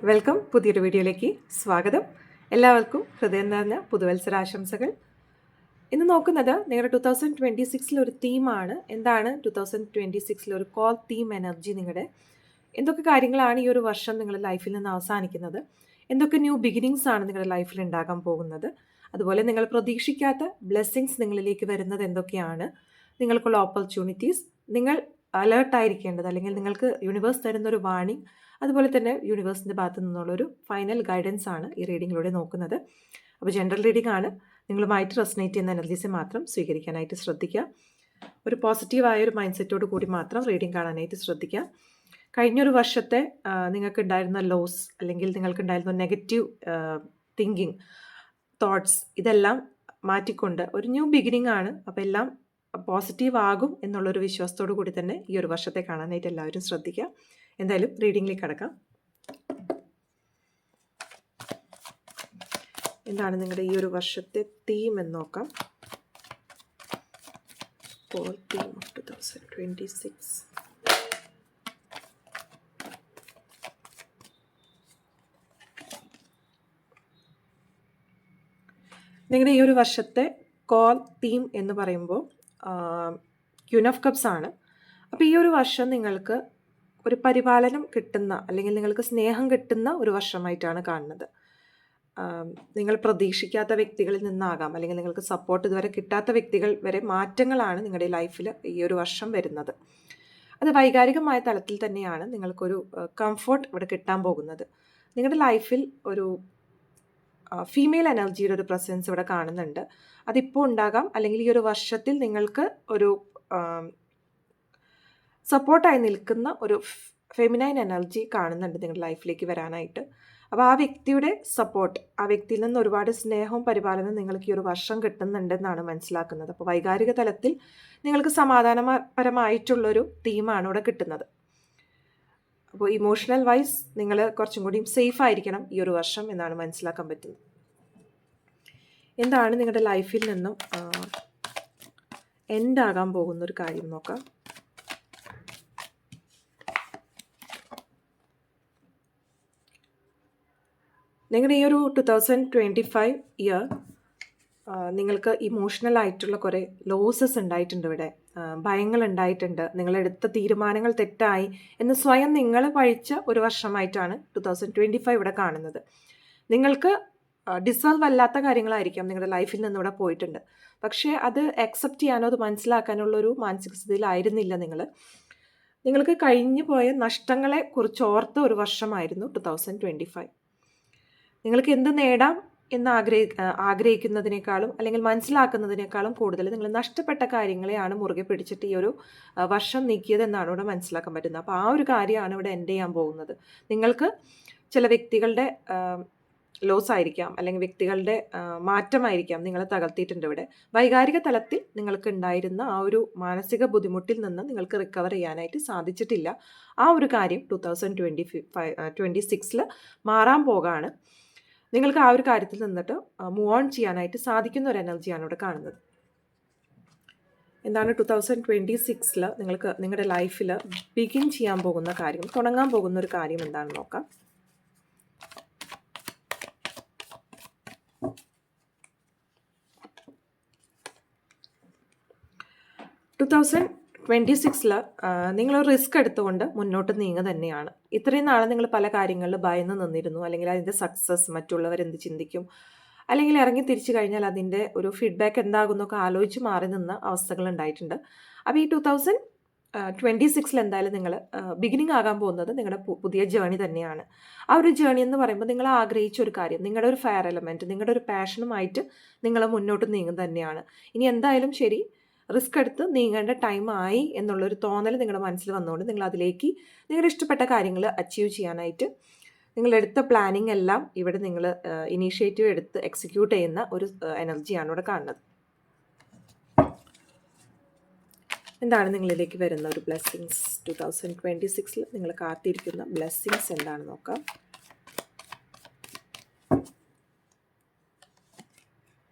Welcome. പുതിയൊരു വീഡിയോയിലേക്ക് സ്വാഗതം. എല്ലാവർക്കും ഹൃദയം നിറഞ്ഞ പുതുവത്സരാശംസകൾ. ഇന്ന് നോക്കുന്നത് നിങ്ങളുടെ 2026 ഒരു തീമാണ്. എന്താണ് 2026 ഒരു കോൾ തീം എനർജി? നിങ്ങളുടെ എന്തൊക്കെ കാര്യങ്ങളാണ് ഈ ഒരു വർഷം നിങ്ങളുടെ ലൈഫിൽ നിന്ന് അവസാനിക്കുന്നത്? എന്തൊക്കെ ന്യൂ ബിഗിനിങ്സ് ആണ് നിങ്ങളുടെ ലൈഫിൽ ഉണ്ടാകാൻ പോകുന്നത്? അതുപോലെ നിങ്ങൾ പ്രതീക്ഷിക്കാത്ത ബ്ലെസ്സിങ്സ് നിങ്ങളിലേക്ക് വരുന്നത് എന്തൊക്കെയാണ്? നിങ്ങൾക്കുള്ള ഓപ്പർച്യൂണിറ്റീസ്, നിങ്ങൾ അലേർട്ടായിരിക്കേണ്ടത്, അല്ലെങ്കിൽ നിങ്ങൾക്ക് യൂണിവേഴ്സ് തരുന്നൊരു വാണിംഗ്, അതുപോലെ തന്നെ യൂണിവേഴ്സിൻ്റെ ഭാഗത്തു നിന്നുള്ളൊരു ഫൈനൽ ഗൈഡൻസ് ആണ് ഈ റീഡിങ്ങിലൂടെ നോക്കുന്നത്. അപ്പോൾ ജനറൽ റീഡിംഗ് ആണ്. നിങ്ങളുമായിട്ട് റെസനേറ്റ് ചെയ്യുന്ന എനർജീസ് മാത്രം സ്വീകരിക്കാനായിട്ട് ശ്രദ്ധിക്കുക. ഒരു പോസിറ്റീവായ ഒരു മൈൻഡ് സെറ്റോട് കൂടി മാത്രം റീഡിംഗ് കാണാനായിട്ട് ശ്രദ്ധിക്കുക. കഴിഞ്ഞൊരു വർഷത്തെ നിങ്ങൾക്ക് ഉണ്ടായിരുന്ന ലോസ്, അല്ലെങ്കിൽ നിങ്ങൾക്കുണ്ടായിരുന്ന നെഗറ്റീവ് തിങ്കിങ്, തോട്ട്സ്, ഇതെല്ലാം മാറ്റിക്കൊണ്ട് ഒരു ന്യൂ ബിഗിനിങ് ആണ്. അപ്പോൾ എല്ലാം പോസിറ്റീവ് ആകും എന്നുള്ളൊരു വിശ്വാസത്തോടു കൂടി തന്നെ ഈ ഒരു വർഷത്തെ കാണാനായിട്ട് എല്ലാവരും ശ്രദ്ധിക്കുക. എന്തായാലും റീഡിങ്ങിലേക്ക് കടക്കാം. എന്താണ് നിങ്ങളുടെ ഈ ഒരു വർഷത്തെ തീം എന്ന് നോക്കാം. Theme of 2026. നിങ്ങളുടെ ഈ ഒരു വർഷത്തെ കോൾ തീം എന്ന് പറയുമ്പോൾ ക്യൂൻ ഓഫ് കപ്സ് ആണ്. അപ്പോൾ ഈ ഒരു വർഷം നിങ്ങൾക്ക് ഒരു പരിപാലനം കിട്ടുന്ന, അല്ലെങ്കിൽ നിങ്ങൾക്ക് സ്നേഹം കിട്ടുന്ന ഒരു വർഷമായിട്ടാണ് കാണുന്നത്. നിങ്ങൾ പ്രതീക്ഷിക്കാത്ത വ്യക്തികളിൽ നിന്നാകാം, അല്ലെങ്കിൽ നിങ്ങൾക്ക് സപ്പോർട്ട് ഇതുവരെ കിട്ടാത്ത വ്യക്തികൾ വരെ മാറ്റങ്ങളാണ് നിങ്ങളുടെ ലൈഫിൽ ഈ ഒരു വർഷം വരുന്നത്. അത് വൈകാരികമായ തലത്തിൽ തന്നെയാണ് നിങ്ങൾക്കൊരു കംഫർട്ട് ഇവിടെ കിട്ടാൻ പോകുന്നത്. നിങ്ങളുടെ ലൈഫിൽ ഒരു ഫീമെയിൽ എനർജിയുടെ ഒരു പ്രസൻസ് ഇവിടെ കാണുന്നുണ്ട്. അതിപ്പോൾ ഉണ്ടാകാം, അല്ലെങ്കിൽ ഈ ഒരു വർഷത്തിൽ നിങ്ങൾക്ക് ഒരു സപ്പോർട്ടായി നിൽക്കുന്ന ഒരു ഫെമിനൈൻ എനർജി കാണുന്നുണ്ട് നിങ്ങളുടെ ലൈഫിലേക്ക് വരാനായിട്ട്. അപ്പോൾ ആ വ്യക്തിയുടെ സപ്പോർട്ട്, ആ വ്യക്തിയിൽ നിന്ന് ഒരുപാട് സ്നേഹവും പരിപാലനവും നിങ്ങൾക്ക് ഈ ഒരു വർഷം കിട്ടുന്നുണ്ടെന്നാണ് മനസ്സിലാക്കുന്നത്. അപ്പോൾ വൈകാരിക തലത്തിൽ നിങ്ങൾക്ക് സമാധാനപരമായിട്ടുള്ളൊരു തീമാണ് ഇവിടെ കിട്ടുന്നത്. അപ്പോൾ ഇമോഷണൽ വൈസ് നിങ്ങൾ കുറച്ചും കൂടിയും സേഫ് ആയിരിക്കണം ഈ ഒരു വർഷം എന്നാണ് മനസ്സിലാക്കാൻ പറ്റുന്നത്. എന്താണ് നിങ്ങളുടെ ലൈഫിൽ നിന്നും എൻഡ് ആകാൻ പോകുന്ന ഒരു കാര്യം നോക്കാം. നിങ്ങളുടെ ഈ ഒരു 2025 ഇയർ നിങ്ങൾക്ക് ഇമോഷണൽ ആയിട്ടുള്ള കുറേ ലോസസ് ഉണ്ടായിട്ടുണ്ട്. ഇവിടെ ഭയങ്ങൾ ഉണ്ടായിട്ടുണ്ട്. നിങ്ങളെടുത്ത തീരുമാനങ്ങൾ തെറ്റായി എന്ന് സ്വയം നിങ്ങൾ പഴിച്ച ഒരു വർഷമായിട്ടാണ് 2025 ഇവിടെ കാണുന്നത്. നിങ്ങൾക്ക് ഡിസോൾവ് അല്ലാത്ത കാര്യങ്ങളായിരിക്കാം നിങ്ങളുടെ ലൈഫിൽ നിന്ന് ഇവിടെ പോയിട്ടുണ്ട്. പക്ഷേ അത് അക്സെപ്റ്റ് ചെയ്യാനോ അത് മനസ്സിലാക്കാനുള്ളൊരു മാനസിക സ്ഥിതിയിലായിരുന്നില്ല നിങ്ങൾ. നിങ്ങൾക്ക് കഴിഞ്ഞു പോയ നഷ്ടങ്ങളെ കുറിച്ച് ഓർത്ത ഒരു വർഷമായിരുന്നു 2025. നിങ്ങൾക്ക് എന്ത് നേടാം എന്ന് ആഗ്രഹിക്കുന്നതിനേക്കാളും, അല്ലെങ്കിൽ മനസ്സിലാക്കുന്നതിനേക്കാളും കൂടുതൽ നിങ്ങൾ നഷ്ടപ്പെട്ട കാര്യങ്ങളെയാണ് മുറുകെ പിടിച്ചിട്ട് ഈ ഒരു വർഷം നീക്കിയതെന്നാണ് ഇവിടെ മനസ്സിലാക്കാൻ പറ്റുന്നത്. അപ്പോൾ ആ ഒരു കാര്യമാണ് ഇവിടെ എൻഡ് ചെയ്യാൻ പോകുന്നത്. നിങ്ങൾക്ക് ചില വ്യക്തികളുടെ ലോസ് ആയിരിക്കാം, അല്ലെങ്കിൽ വ്യക്തികളുടെ മാറ്റമായിരിക്കാം നിങ്ങളെ തകർത്തിയിട്ടുണ്ട് ഇവിടെ. വൈകാരിക തലത്തിൽ നിങ്ങൾക്ക് ഉണ്ടായിരുന്ന ആ ഒരു മാനസിക ബുദ്ധിമുട്ടിൽ നിന്ന് നിങ്ങൾക്ക് റിക്കവർ ചെയ്യാനായിട്ട് സാധിച്ചിട്ടില്ല. ആ ഒരു കാര്യം 2026 മാറാൻ പോകാണ്. നിങ്ങൾക്ക് ആ ഒരു കാര്യത്തിൽ നിന്നിട്ട് മൂവ് ഓൺ ചെയ്യാനായിട്ട് സാധിക്കുന്ന ഒരു എനർജിയാണ് ഇവിടെ കാണുന്നത്. എന്താണ് 2026 നിങ്ങൾക്ക് നിങ്ങളുടെ ലൈഫിൽ ബിഗിൻ ചെയ്യാൻ പോകുന്ന കാര്യം, തുടങ്ങാൻ പോകുന്ന ഒരു കാര്യം എന്താണെന്ന് നോക്കാം. നിങ്ങൾ റിസ്ക് എടുത്തുകൊണ്ട് മുന്നോട്ട് നീങ്ങുക തന്നെയാണ്. ഇത്രയും നാളെ നിങ്ങൾ പല കാര്യങ്ങളിൽ ഭയന്ന് നിന്നിരുന്നു, അല്ലെങ്കിൽ അതിൻ്റെ സക്സസ് മറ്റുള്ളവരെന്ത് ചിന്തിക്കും, അല്ലെങ്കിൽ ഇറങ്ങി തിരിച്ചു കഴിഞ്ഞാൽ അതിൻ്റെ ഒരു ഫീഡ്ബാക്ക് എന്താകുന്നൊക്കെ ആലോചിച്ച് മാറി നിന്ന അവസ്ഥകൾ ഉണ്ടായിട്ടുണ്ട്. അപ്പോൾ ഈ 2026 എന്തായാലും നിങ്ങൾ ബിഗിനിങ് ആകാൻ പോകുന്നത് നിങ്ങളുടെ പുതിയ ജേണി തന്നെയാണ്. ആ ഒരു ജേണി എന്ന് പറയുമ്പോൾ നിങ്ങൾ ആഗ്രഹിച്ച ഒരു കാര്യം, നിങ്ങളുടെ ഒരു ഫയർ എലമെൻറ്റ്, നിങ്ങളുടെ ഒരു പാഷനുമായിട്ട് നിങ്ങൾ മുന്നോട്ട് നീങ്ങുക തന്നെയാണ്. ഇനി എന്തായാലും ശരി, റിസ്ക് എടുത്ത് നീങ്ങേണ്ട ടൈം ആയി എന്നുള്ളൊരു തോന്നൽ നിങ്ങളുടെ മനസ്സിൽ വന്നുകൊണ്ട് നിങ്ങൾ അതിലേക്ക് നിങ്ങളുടെ ഇഷ്ടപ്പെട്ട കാര്യങ്ങൾ അച്ചീവ് ചെയ്യാനായിട്ട് നിങ്ങളെടുത്ത പ്ലാനിങ് എല്ലാം ഇവിടെ നിങ്ങൾ ഇനീഷ്യേറ്റീവ് എടുത്ത് എക്സിക്യൂട്ട് ചെയ്യുന്ന ഒരു എനർജിയാണ് ഇവിടെ കാണുന്നത്. എന്താണ് നിങ്ങളിലേക്ക് വരുന്ന ഒരു ബ്ലെസ്സിങ്സ് 2026 നിങ്ങൾ കാത്തിരിക്കുന്ന ബ്ലെസ്സിങ്സ് എന്താണെന്ന് നോക്കാം.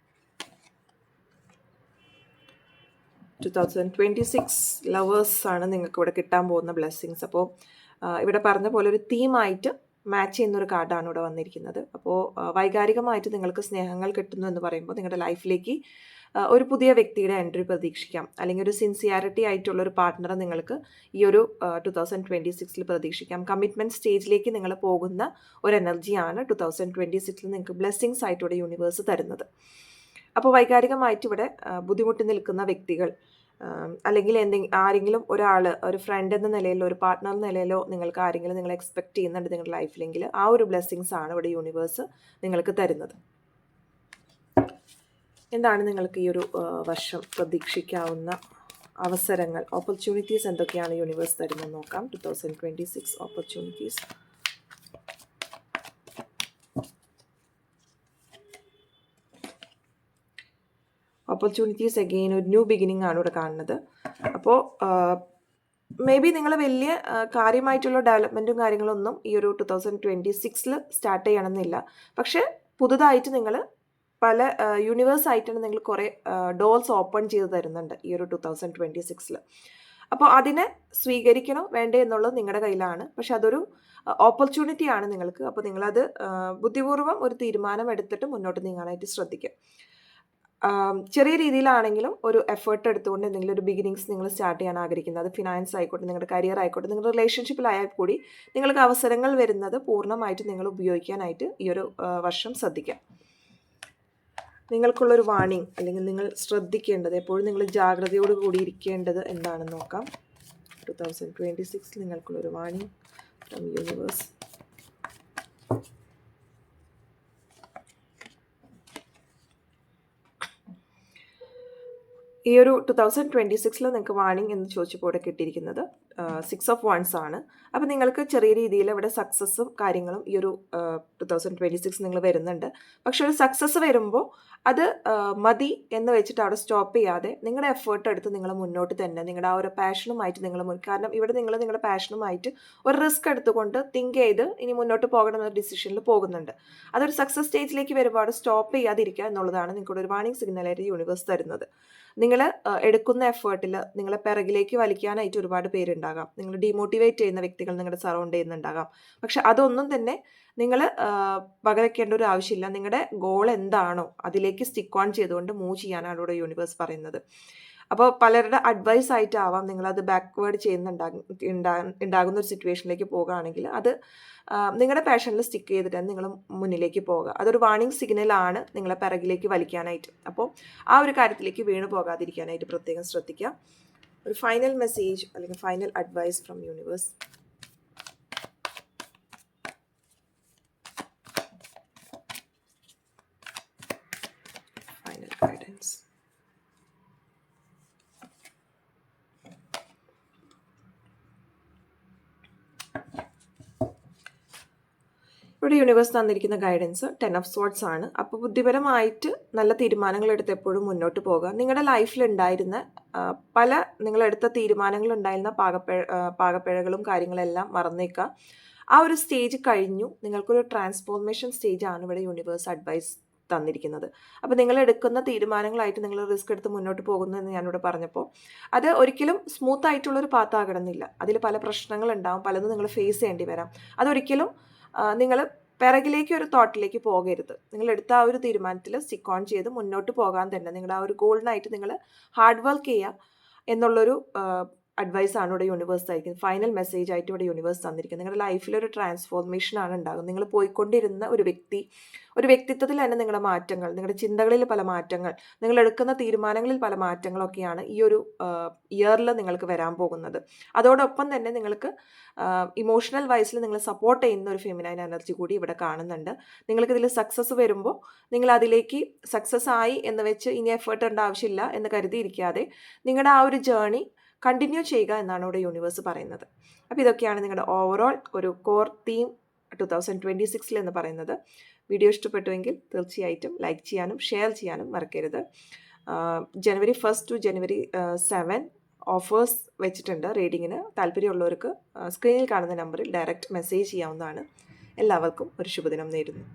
ലവേഴ്സ് ആണ് നിങ്ങൾക്ക് ഇവിടെ കിട്ടാൻ പോകുന്ന ബ്ലെസ്സിങ്സ്. അപ്പോൾ ഇവിടെ പറഞ്ഞ പോലെ ഒരു തീമായിട്ട് മാച്ച് ചെയ്യുന്നൊരു കാർഡാണ് ഇവിടെ വന്നിരിക്കുന്നത്. അപ്പോൾ വൈകാരികമായിട്ട് നിങ്ങൾക്ക് സ്നേഹങ്ങൾ കിട്ടുന്നു എന്ന് പറയുമ്പോൾ നിങ്ങളുടെ ലൈഫിലേക്ക് ഒരു പുതിയ വ്യക്തിയുടെ എൻട്രി പ്രതീക്ഷിക്കാം, അല്ലെങ്കിൽ ഒരു സിൻസിയാരിറ്റി ആയിട്ടുള്ള ഒരു പാർട്ട്ണറെ നിങ്ങൾക്ക് ഈ ഒരു 2026 പ്രതീക്ഷിക്കാം. കമ്മിറ്റ്മെൻറ്റ് സ്റ്റേജിലേക്ക് നിങ്ങൾ പോകുന്ന ഒരു എനർജിയാണ് 2026 നിങ്ങൾക്ക് ബ്ലെസ്സിങ്സ് ആയിട്ടൂടെ യൂണിവേഴ്സ് തരുന്നത്. അപ്പോൾ വൈകാരികമായിട്ട് ഇവിടെ ബുദ്ധിമുട്ടി നിൽക്കുന്ന വ്യക്തികൾ, അല്ലെങ്കിൽ ആരെങ്കിലും ഒരാൾ, ഒരു ഫ്രണ്ട് എന്ന നിലയിലോ ഒരു പാർട്ട്ണർ എന്ന നിലയിലോ നിങ്ങൾക്ക് ആരെങ്കിലും നിങ്ങൾ എക്സ്പെക്റ്റ് ചെയ്യുന്നുണ്ട് നിങ്ങളുടെ ലൈഫിലെങ്കിൽ ആ ഒരു ബ്ലെസ്സിങ്സ് ആണ് ഇവിടെ യൂണിവേഴ്സ് നിങ്ങൾക്ക് തരുന്നത്. എന്താണ് നിങ്ങൾക്ക് ഈ ഒരു വർഷം പ്രതീക്ഷിക്കാവുന്ന അവസരങ്ങൾ, ഓപ്പർച്യൂണിറ്റീസ് എന്തൊക്കെയാണ് യൂണിവേഴ്സ് തരുന്നത് നോക്കാം. 2026 ഓപ്പർച്യൂണിറ്റീസ്. ഓപ്പർച്യൂണിറ്റീസ് അഗെയിൻ ഒരു ന്യൂ ബിഗിനിങ് ആണ് ഇവിടെ കാണുന്നത്. അപ്പോൾ മേ ബി നിങ്ങൾ വലിയ കാര്യമായിട്ടുള്ള ഡെവലപ്മെൻറ്റും കാര്യങ്ങളൊന്നും ഈ ഒരു 2026 സ്റ്റാർട്ട് ചെയ്യണമെന്നില്ല. പക്ഷേ പുതുതായിട്ട് നിങ്ങൾ പല യൂണിവേഴ്സായിട്ടാണ് നിങ്ങൾ കുറേ ഡോർസ് ഓപ്പൺ ചെയ്ത് തരുന്നുണ്ട് ഈ ഒരു 2026. അപ്പോൾ അതിനെ സ്വീകരിക്കണോ വേണ്ടേ എന്നുള്ളത് നിങ്ങളുടെ കയ്യിലാണ്. പക്ഷെ അതൊരു ഓപ്പർച്യൂണിറ്റിയാണ് നിങ്ങൾക്ക്. അപ്പോൾ നിങ്ങളത് ബുദ്ധിപൂർവ്വം ഒരു തീരുമാനം എടുത്തിട്ട് മുന്നോട്ട് നീങ്ങാനായിട്ട് ശ്രദ്ധിക്കുക. ചെറിയ രീതിയിലാണെങ്കിലും ഒരു എഫേർട്ട് എടുത്തുകൊണ്ട് എന്തെങ്കിലും ഒരു ബിഗിനിങ്സ് നിങ്ങൾ സ്റ്റാർട്ട് ചെയ്യാൻ ആഗ്രഹിക്കുന്നത്, അത് ഫിനാൻസ് ആയിക്കോട്ടെ, നിങ്ങളുടെ കരിയർ ആയിക്കോട്ടെ, നിങ്ങളുടെ റിലേഷൻഷിപ്പിലായാൽ കൂടി നിങ്ങൾക്ക് അവസരങ്ങൾ വരുന്നത് പൂർണ്ണമായിട്ട് നിങ്ങൾ ഉപയോഗിക്കാനായിട്ട് ഈ ഒരു വർഷം ശ്രദ്ധിക്കാം. നിങ്ങൾക്കുള്ളൊരു വാണിംഗ്, അല്ലെങ്കിൽ നിങ്ങൾ ശ്രദ്ധിക്കേണ്ടത്, എപ്പോഴും നിങ്ങൾ ജാഗ്രതയോട് കൂടി ഇരിക്കേണ്ടത് എന്താണെന്ന് നോക്കാം. 2026 നിങ്ങൾക്കുള്ളൊരു വാണിംഗ് ഫ്രം യൂണിവേഴ്സ്. ഈ ഒരു 2026 നിങ്ങൾക്ക് വാണിംഗ് എന്ന് ചോദിച്ചപ്പോൾ ഇവിടെ കിട്ടിയിരിക്കുന്നത് 6 of Wands ആണ്. അപ്പോൾ നിങ്ങൾക്ക് ചെറിയ രീതിയിൽ ഇവിടെ സക്സസ്സും കാര്യങ്ങളും ഈ ഒരു 2026 നിങ്ങൾ വരുന്നുണ്ട്. പക്ഷെ ഒരു സക്സസ് വരുമ്പോൾ അത് മതി എന്ന് വെച്ചിട്ട് അവിടെ സ്റ്റോപ്പ് ചെയ്യാതെ നിങ്ങളുടെ എഫേർട്ട് എടുത്ത് നിങ്ങൾ മുന്നോട്ട് തന്നെ നിങ്ങളുടെ ആ ഒരു പാഷനുമായിട്ട് നിങ്ങൾ കാരണം ഇവിടെ നിങ്ങൾ നിങ്ങളുടെ പാഷനുമായിട്ട് ഒരു റിസ്ക് എടുത്തുകൊണ്ട് തിങ്ക് ചെയ്ത് ഇനി മുന്നോട്ട് പോകണം എന്ന ഡിസിഷനിൽ പോകുന്നുണ്ട്. അതൊരു സക്സസ് സ്റ്റേജിലേക്ക് വരുമ്പോൾ അവിടെ സ്റ്റോപ്പ് ചെയ്യാതിരിക്കുക എന്നുള്ളതാണ് നിങ്ങളുടെ ഒരു വാണിംഗ് സിഗ്നലായിട്ട് യൂണിവേഴ്സ് തരുന്നത്. നിങ്ങൾ എടുക്കുന്ന എഫേർട്ടിൽ നിങ്ങളെ പിറകിലേക്ക് വലിക്കാനായിട്ട് ഒരുപാട് പേരുണ്ടാകാം. നിങ്ങൾ ഡീമോട്ടിവേറ്റ് ചെയ്യുന്ന വ്യക്തികൾ നിങ്ങളുടെ സറൗണ്ട് ചെയ്യുന്നുണ്ടാകാം. പക്ഷെ അതൊന്നും തന്നെ നിങ്ങൾ വകവെക്കേണ്ട ഒരു ആവശ്യമില്ല. നിങ്ങളുടെ ഗോൾ എന്താണോ അതിലേക്ക് സ്റ്റിക്ക് ഓൺ ചെയ്തുകൊണ്ട് മൂവ് ചെയ്യാനാണ് ഇവിടെ യൂണിവേഴ്സ് പറയുന്നത്. അപ്പോൾ പലരുടെ അഡ്വൈസ് ആയിട്ടാവാം നിങ്ങളത് ബാക്ക്വേർഡ് ഉണ്ടാകുന്ന ഒരു സിറ്റുവേഷനിലേക്ക് പോകുകയാണെങ്കിൽ അത് നിങ്ങളുടെ പാഷനിൽ സ്റ്റിക്ക് ചെയ്തിട്ട് നിങ്ങൾ മുന്നിലേക്ക് പോകുക. അതൊരു വാണിംഗ് സിഗ്നലാണ് നിങ്ങളെ പിറകിലേക്ക് വലിക്കാനായിട്ട്. അപ്പോൾ ആ ഒരു കാര്യത്തിലേക്ക് വീണ് പോകാതിരിക്കാനായിട്ട് പ്രത്യേകം ശ്രദ്ധിക്കുക. ഒരു ഫൈനൽ മെസ്സേജ് അല്ലെങ്കിൽ final advice from universe. Final guidance. ഇവിടെ യൂണിവേഴ്സ് തന്നിരിക്കുന്ന ഗൈഡൻസ് 10 of Swords ആണ്. അപ്പോൾ ബുദ്ധിപരമായിട്ട് നല്ല തീരുമാനങ്ങൾ എടുത്ത് എപ്പോഴും മുന്നോട്ട് പോകുക. നിങ്ങളുടെ ലൈഫിൽ ഉണ്ടായിരുന്ന പല നിങ്ങളെടുത്ത തീരുമാനങ്ങളുണ്ടായിരുന്ന പാകപ്പിഴകളും കാര്യങ്ങളെല്ലാം മറന്നേക്കുക. ആ ഒരു സ്റ്റേജ് കഴിഞ്ഞു. നിങ്ങൾക്കൊരു ട്രാൻസ്ഫോർമേഷൻ സ്റ്റേജാണ് ഇവിടെ യൂണിവേഴ്സ് അഡ്വൈസ് തന്നിരിക്കുന്നത്. അപ്പോൾ നിങ്ങൾ എടുക്കുന്ന തീരുമാനങ്ങളായിട്ട് നിങ്ങൾ റിസ്ക് എടുത്ത് മുന്നോട്ട് പോകുന്നു എന്ന് ഞാനിവിടെ പറഞ്ഞപ്പോൾ അത് ഒരിക്കലും സ്മൂത്ത് ആയിട്ടുള്ളൊരു പാത്താകണമെന്നില്ല. അതിൽ പല പ്രശ്നങ്ങളുണ്ടാവും, പലതും നിങ്ങൾ ഫേസ് ചെയ്യേണ്ടി വരാം. അതൊരിക്കലും നിങ്ങൾ പിറകിലേക്ക് ഒരു തോട്ടിലേക്ക് പോകരുത്. നിങ്ങൾ എടുത്ത ആ ഒരു തീരുമാനത്തിൽ സ്റ്റിക്ക് ഓൺ ചെയ്ത് മുന്നോട്ട് പോകാൻ തന്നെ നിങ്ങളുടെ ആ ഒരു ഗോളിനായിട്ട് നിങ്ങൾ ഹാർഡ് വർക്ക് ചെയ്യുക എന്നുള്ളൊരു അഡ്വൈസാണ് ഇവിടെ യൂണിവേഴ്സ് ആയിരിക്കുന്നത്. ഫൈനൽ മെസ്സേജ് ആയിട്ട് ഇവിടെ യൂണിവേഴ്സ് തന്നിരിക്കുന്നത്. നിങ്ങളുടെ ലൈഫിലൊരു ട്രാൻസ്ഫോർമേഷനാണ് ഉണ്ടാകുന്നത്. നിങ്ങൾ പോയിക്കൊണ്ടിരുന്ന ഒരു വ്യക്തിത്വത്തിൽ തന്നെ നിങ്ങളുടെ മാറ്റങ്ങൾ, നിങ്ങളുടെ ചിന്തകളിൽ പല മാറ്റങ്ങൾ, നിങ്ങൾ എടുക്കുന്ന തീരുമാനങ്ങളിൽ പല മാറ്റങ്ങളൊക്കെയാണ് ഈ ഒരു ഇയറിൽ നിങ്ങൾക്ക് വരാൻ പോകുന്നത്. അതോടൊപ്പം തന്നെ നിങ്ങൾക്ക് ഇമോഷണൽ വൈസിൽ നിങ്ങൾ സപ്പോർട്ട് ചെയ്യുന്ന ഒരു ഫെമിനൈൻ എനർജി കൂടി ഇവിടെ കാണുന്നുണ്ട്. നിങ്ങൾക്കിതിൽ സക്സസ് വരുമ്പോൾ നിങ്ങൾ അതിലേക്ക് സക്സസ് ആയി എന്ന് വെച്ച് ഇനി എഫേർട്ട് ഇടേണ്ട ആവശ്യമില്ല എന്ന് കരുതിയിരിക്കാതെ നിങ്ങളുടെ ആ ഒരു ജേർണി കണ്ടിന്യൂ ചെയ്യുക എന്നാണ് ഇവിടെ യൂണിവേഴ്സ് പറയുന്നത്. അപ്പോൾ ഇതൊക്കെയാണ് നിങ്ങളുടെ ഓവറോൾ ഒരു കോർ തീം 2026 എന്ന് പറയുന്നത്. വീഡിയോ ഇഷ്ടപ്പെട്ടുവെങ്കിൽ തീർച്ചയായിട്ടും ലൈക്ക് ചെയ്യാനും ഷെയർ ചെയ്യാനും മറക്കരുത്. January 1st to January 7 offers വെച്ചിട്ടുണ്ട് റീഡിങ്ങിന്. താല്പര്യമുള്ളവർക്ക് സ്ക്രീനിൽ കാണുന്ന നമ്പറിൽ ഡയറക്റ്റ് മെസ്സേജ് ചെയ്യാവുന്നതാണ്. എല്ലാവർക്കും ഒരു ശുഭദിനം നേരുന്നു.